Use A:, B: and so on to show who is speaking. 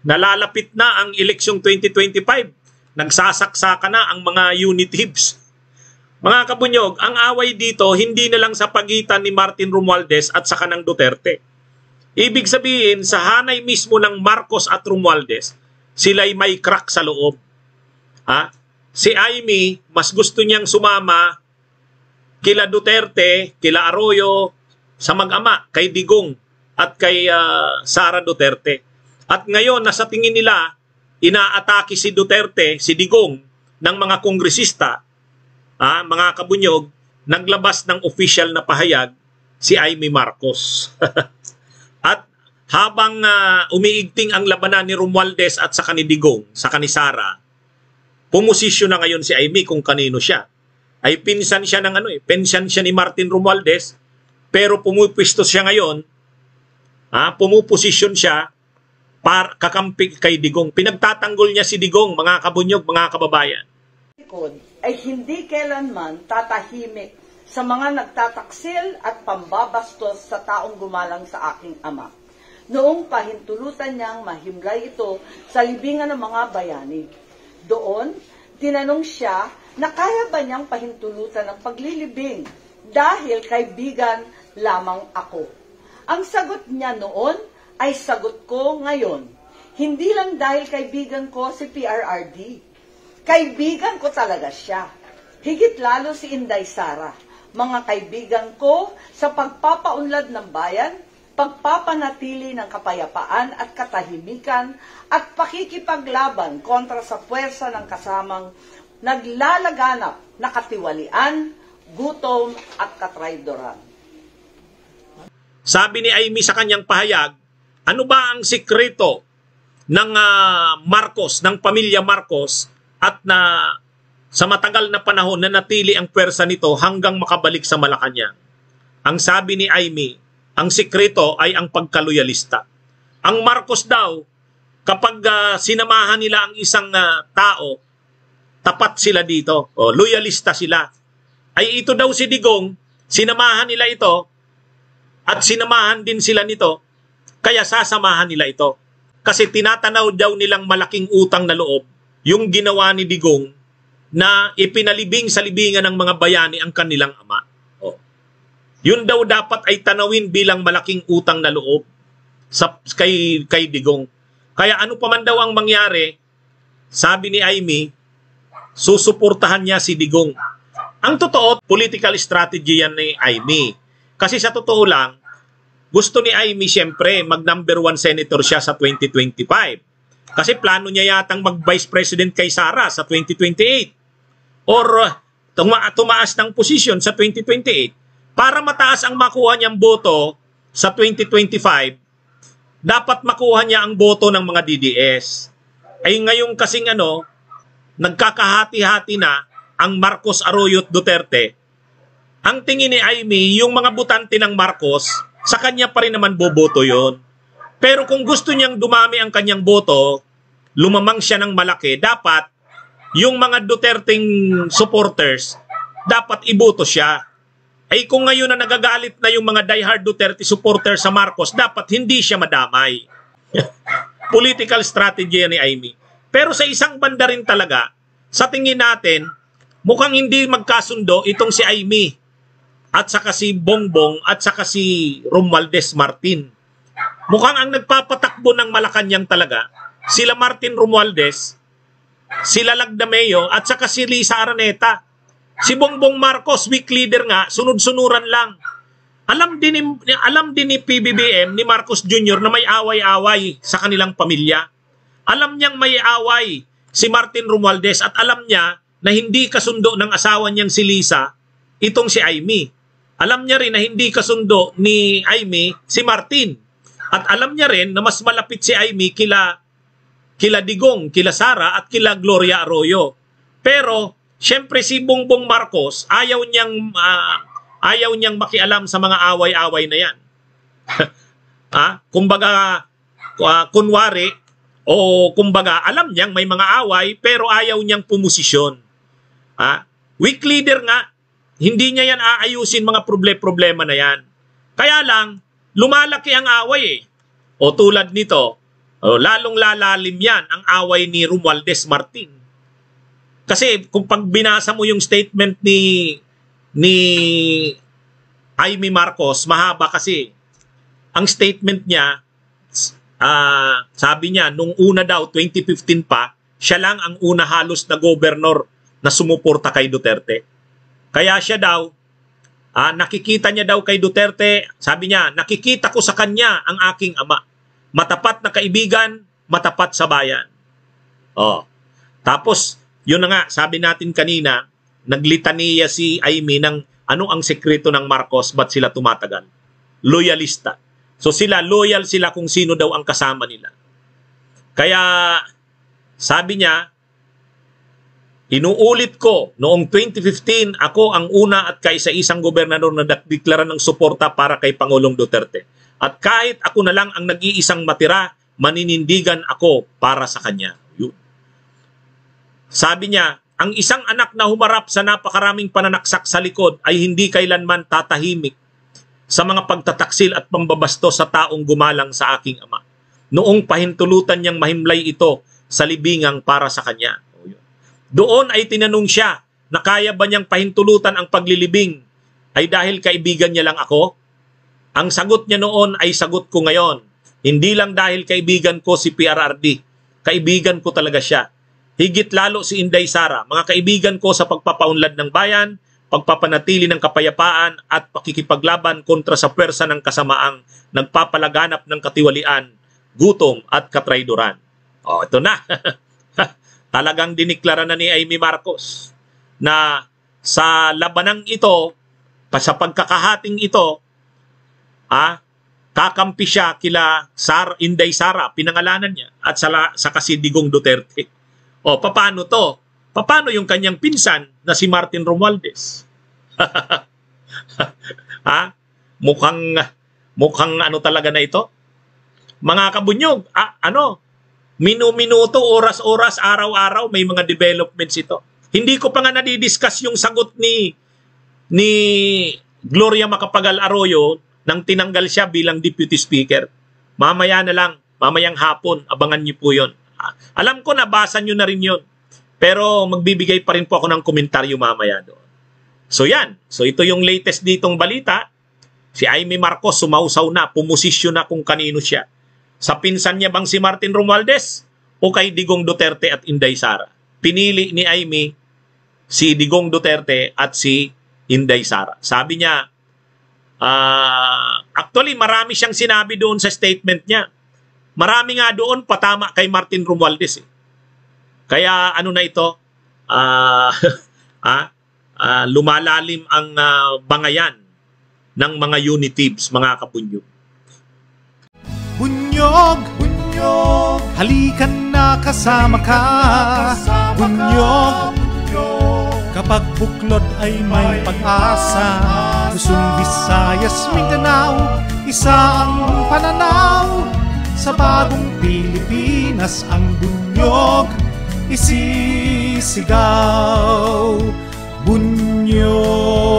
A: Nalalapit na ang eleksyong 2025. Nagsasaksakan na ang mga unitives. Mga kabunyog, ang away dito hindi na lang sa pagitan ni Martin Romualdez at sa kanang Duterte. Ibig sabihin, sa hanay mismo ng Marcos at Romualdez, sila'y may crack sa loob. Si Amy, mas gusto niyang sumama kila Duterte, kila Arroyo, sa mag-ama, kay Digong at kay Sara Duterte. At ngayon, nasa tingin nila, inaatake si Duterte, si Digong, ng mga kongresista, mga kabunyog, naglabas ng official na pahayag si Amy Marcos. At habang umiigting ang labanan ni Romualdez at saka ni Digong, saka ni Sara, pumosisyon na ngayon si Amy kung kanino siya. Ay pinsan siya ng pinsan siya ni Martin Romualdez, pero pumupwesto siya ngayon, pumuposisyon siya para kakampi kay Digong. Pinagtatanggol niya si Digong, mga kabunyog, mga kababayan.
B: Ay hindi kailanman tatahimik sa mga nagtataksil at pambabastos sa taong gumalang sa aking ama. Noong pahintulutan niyang mahimlay ito sa libingan ng mga bayani. Doon, tinanong siya na kaya ba niyang pahintulutan ng paglilibing dahil kaibigan lamang ako. Ang sagot niya noon ay sagot ko ngayon. Hindi lang dahil kaibigan ko si PRRD. Kaibigan ko talaga siya. Higit lalo si Inday Sara. Mga kaibigan ko sa pagpapaunlad ng bayan, pagpapanatili ng kapayapaan at katahimikan, at pakikipaglaban kontra sa puwersa ng kasamang naglalaganap na katiwalian, gutom at katraydoran.
A: Sabi ni Amy sa kanyang pahayag, ano ba ang sikreto ng Marcos, ng pamilya Marcos, at na sa matagal na panahon na natili ang pwersa nito hanggang makabalik sa Malacanang? Ang sabi ni Amy, ang sikreto ay ang pagkaluyalista. Ang Marcos daw, kapag sinamahan nila ang isang tao, tapat sila dito, loyalista sila. Ay ito daw si Digong, sinamahan nila ito, at sinamahan din sila nito, kaya sasamahan nila ito. Kasi tinatanaw daw nilang malaking utang na loob yung ginawa ni Digong na ipinalibing sa libingan ng mga bayani ang kanilang ama. Yun daw dapat ay tanawin bilang malaking utang na loob kay Digong. Kaya ano pa man daw ang mangyari, sabi ni Amy, susuportahan niya si Digong. Ang totoo, political strategy yan ni Amy. Kasi sa totoo lang, gusto ni Amy siyempre mag-number 1 senator siya sa 2025. Kasi plano niya yatang mag-vice president kay Sara sa 2028. Or tumaas ng posisyon sa 2028. Para mataas ang makuha niyang boto sa 2025, dapat makuha niya ang boto ng mga DDS. Ay ngayon kasing nagkakahati-hati na ang Marcos, Arroyo at Duterte. Ang tingin ni Amy, yung mga butante ng Marcos, sa kanya pa rin naman boboto yon. Pero kung gusto niyang dumami ang kanyang boto, lumamang siya ng malaki, dapat yung mga Duterteng supporters, dapat iboto siya. Ay kung ngayon na nagagalit na yung mga diehard Duterte supporters sa Marcos, dapat hindi siya madamay. Political strategy ni Amy. Pero sa isang banda rin talaga, sa tingin natin, mukhang hindi magkasundo itong si Amy at saka si Bongbong at saka si Romualdez Martin. Mukhang ang nagpapatakbo ng Malacanang talaga, sila Martin Romualdez, sila Lagdameo at saka si Lisa Araneta. Si Bongbong Marcos, weak leader nga, sunod-sunuran lang. Alam din ni PBBM, ni Marcos Jr. na may away-away sa kanilang pamilya. Alam niyang may away si Martin Romualdez at alam niya na hindi kasundo ng asawa niyang si Lisa, itong si Amy. Alam niya rin na hindi kasundo ni Amy si Martin. At alam niya rin na mas malapit si Amy kila Digong, kila Sara at kila Gloria Arroyo. Pero siyempre si Bongbong Marcos ayaw niyang makialam sa mga away-away na yan. Kumbaga kunwari o kumbaga alam niyang may mga away pero ayaw niyang pumosisyon. Weak leader nga, hindi niya yan aayusin mga problema na yan. Kaya lang lumalaki ang away O tulad nito, Lalong lalalim yan ang away ni Romualdez Martin. Kasi kung pag binasa mo yung statement ni Amy Marcos, mahaba kasi. Ang statement niya, sabi niya, nung una daw, 2015 pa, siya lang ang una halos na gobernador na sumuporta kay Duterte. Kaya siya daw, nakikita niya daw kay Duterte, sabi niya, nakikita ko sa kanya ang aking ama. Matapat na kaibigan, matapat sa bayan. Tapos, yun na nga, sabi natin kanina, naglitaniya si Amy ng ano ang sekreto ng Marcos, ba't sila tumatagal? Loyalista. So sila, loyal sila kung sino daw ang kasama nila. Kaya, sabi niya, inuulit ko, noong 2015, ako ang una at kaisa-isang gobernador na deklara ng suporta para kay Pangulong Duterte. At kahit ako na lang ang nag-iisang matira, maninindigan ako para sa kanya. Yun. Sabi niya, ang isang anak na humarap sa napakaraming pananaksak sa likod ay hindi kailanman tatahimik sa mga pagtataksil at pambabastos sa taong gumalang sa aking ama. Noong pahintulutan niyang mahimlay ito sa libingang para sa kanya. Doon ay tinanong siya na kaya ba niyang pahintulutan ang paglilibing ay dahil kaibigan niya lang ako? Ang sagot niya noon ay sagot ko ngayon. Hindi lang dahil kaibigan ko si PRRD. Kaibigan ko talaga siya. Higit lalo si Inday Sara. Mga kaibigan ko sa pagpapaunlad ng bayan, pagpapanatili ng kapayapaan at pakikipaglaban kontra sa pwersa ng kasamaang nagpapalaganap ng katiwalian, gutom at katrayduran. Ito na. Talagang diniklara na ni Amy Marcos na sa labanang ito, sa pagkakahating ito, kakampi siya kila Inday Sara, pinangalanan niya, at sa si Digong Duterte. Paano to? Paano yung kanyang pinsan na si Martin Romualdez? Mukhang ano talaga na ito? Mga kabunyog, minuto, oras-oras, araw-araw, may mga developments ito. Hindi ko pa nga nadidiscuss yung sagot ni Gloria Macapagal Arroyo nang tinanggal siya bilang Deputy Speaker. Mamaya na lang, mamayang hapon, abangan niyo po yun. Alam ko nabasa niyo na rin yun. Pero magbibigay pa rin po ako ng komentaryo mamaya doon. So yan. So ito yung latest ditong balita. Si Amy Marcos sumausaw na, pumosisyon na kung kanino siya. Sa pinsan niya bang si Martin Romualdez o kay Digong Duterte at Inday Sara? Pinili ni Amy si Digong Duterte at si Inday Sara. Sabi niya, actually marami siyang sinabi doon sa statement niya. Marami nga doon patama kay Martin Romualdez. Kaya ano na ito, lumalalim ang bangayan ng mga unitives, mga kabunyog.
C: Bunyog, bunyog, halikan na kasama ka. Bunyog, kapag buklod ay may pag-asa. Luzon, Visayas, Mindanao, isa ang pananaw. Sa bagong Pilipinas ang bunyog isisigaw. Bunyog.